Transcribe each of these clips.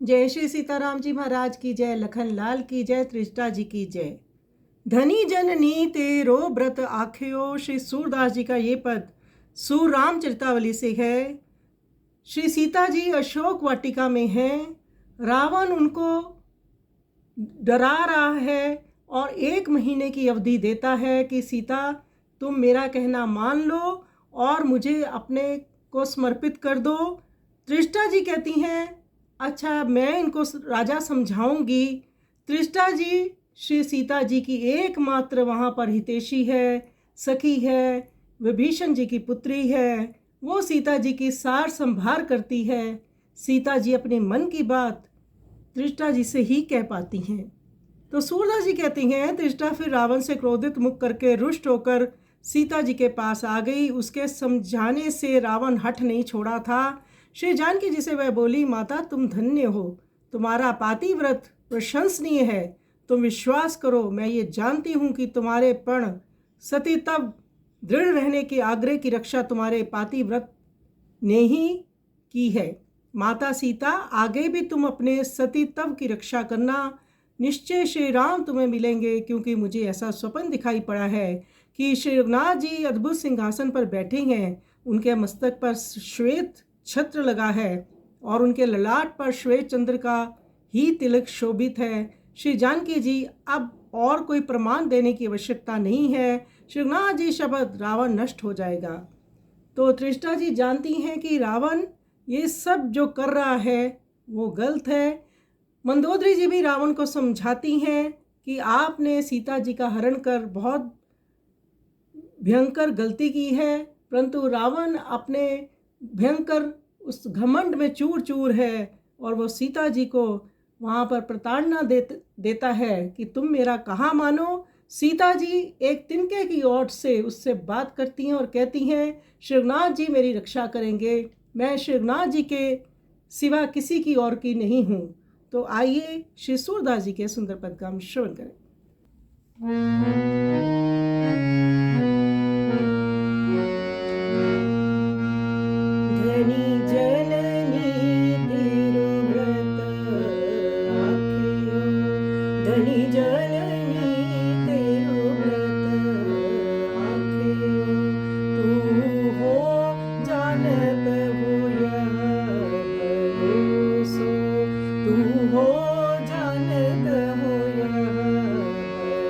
जय श्री सीताराम जी महाराज की जय, लखन लाल की जय, त्रिष्टा जी की जय। धनी जननी तेरो व्रत आख्यो। श्री सूरदास जी का ये पद सूर रामचरितावली से है। श्री सीता जी अशोक वाटिका में हैं। रावण उनको डरा रहा है और 1 महीने की अवधि देता है कि सीता तुम मेरा कहना मान लो और मुझे अपने को समर्पित कर दो। त्रिष्टा जी कहती हैं अच्छा मैं इनको राजा समझाऊंगी। त्रिष्टा जी श्री सीता जी की एकमात्र वहाँ पर हितैषी है, सखी है, विभीषण जी की पुत्री है। वो सीता जी की सार संभार करती है। सीता जी अपने मन की बात त्रिष्टा जी से ही कह पाती हैं। तो सूरदास जी कहती हैं त्रिष्टा फिर रावण से क्रोधित मुख करके रुष्ट होकर सीता जी के पास आ गई। उसके समझाने से रावण हठ नहीं छोड़ा था। श्री जानकी जी से वह बोली, माता तुम धन्य हो, तुम्हारा पातिव्रत प्रशंसनीय है। तुम विश्वास करो, मैं ये जानती हूँ कि तुम्हारे पण सती तब दृढ़ रहने के आग्रह की रक्षा तुम्हारे पातिव्रत ने ही की है। माता सीता आगे भी तुम अपने सती तव की रक्षा करना। निश्चय श्री राम तुम्हें मिलेंगे, क्योंकि मुझे ऐसा स्वप्न दिखाई पड़ा है कि श्री रघुनाथ जी अद्भुत सिंहासन पर बैठे हैं। उनके मस्तक पर श्वेत छत्र लगा है और उनके ललाट पर श्वेत चंद्र का ही तिलक शोभित है। श्री जानकी जी अब और कोई प्रमाण देने की आवश्यकता नहीं है। श्री रघुनाथ जी शब्द रावण नष्ट हो जाएगा। तो त्रिष्टा जी जानती हैं कि रावण ये सब जो कर रहा है वो गलत है। मंदोदरी जी भी रावण को समझाती हैं कि आपने सीता जी का हरण कर बहुत भयंकर गलती की है, परंतु रावण अपने भयंकर उस घमंड में चूर चूर है और वो सीता जी को वहाँ पर प्रताड़ना देता है कि तुम मेरा कहाँ मानो। सीता जी एक तिनके की ओर से उससे बात करती हैं और कहती हैं श्री रघुनाथ जी मेरी रक्षा करेंगे, मैं श्री रघुनाथ जी के सिवा किसी की और की नहीं हूँ। तो आइए श्री सूरदास जी के सुंदर पद का हम श्रवण करें। धनी जननी तेरो व्रत आख्यो। धनी जननी तेरो व्रत आख्यो। तू हो जानत हो यह भरोसो। तू हो जानत हो यह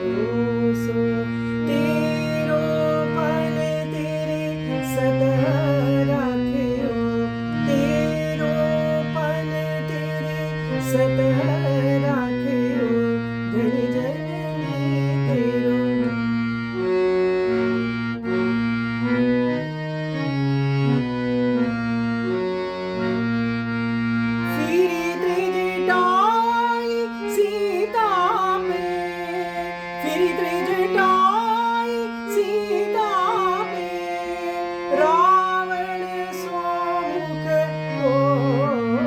भरोसो। तेरो फल तेरे सदा राख्यो। तेरो फल तेरे सदा राख्यो। धनी जननी तेरो। फिरी त्रिजटाई सीता पे। फिरी त्रिजटाई सीता पे। रावण स्वमुख होई।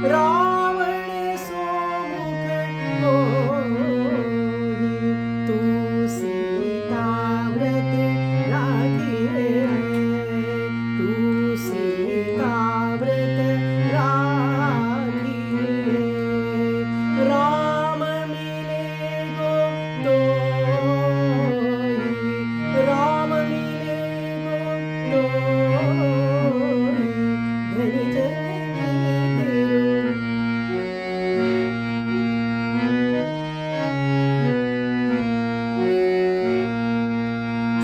रावण स्वमुख होई। तू सीता व्रत राखिए। तू सीता व्रत राखिए। राम मिले गो तोई। राम मिले गो तोई। धनी जननी तेरो।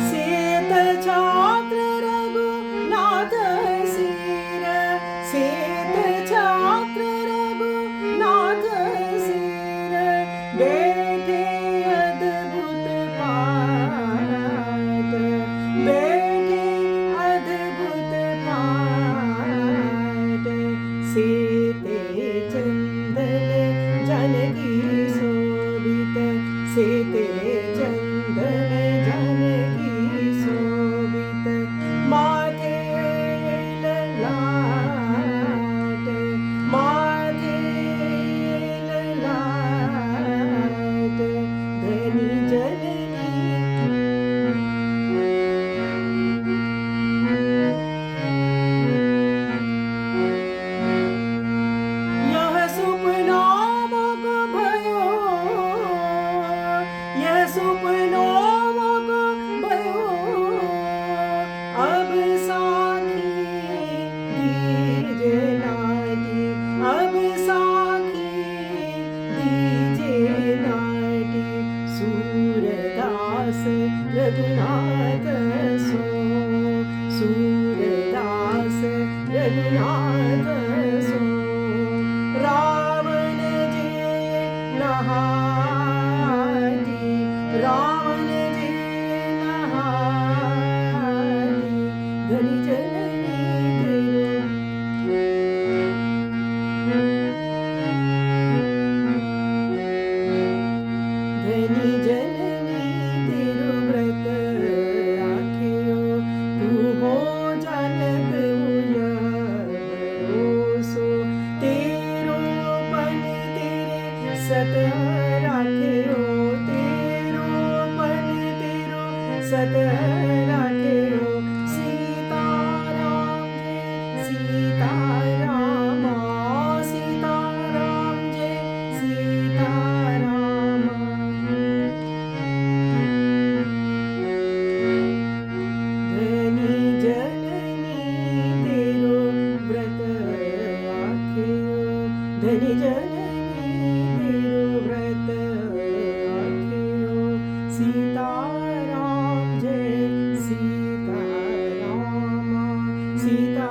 सेत छात्र रघुनाथ सिर। सेत छात्र रघुनाथ सिर। बैठे अद्भुत पात। बैठे अद्भुत पात। सेते चंदन जानकी शोभित। सेते चंदन जानकी शोभित। माथे ललाट। माथे ललाट। धनी जननी। सत राख्यो तेरो पन तेरो सत राख्यो सीताराम जय सीताराम सीताराम जय सीताराम धनी जननी तेरो व्रत आख्यो धनी जननी तेरो व्रत आख्यो सीताराम जय सीताराम सीता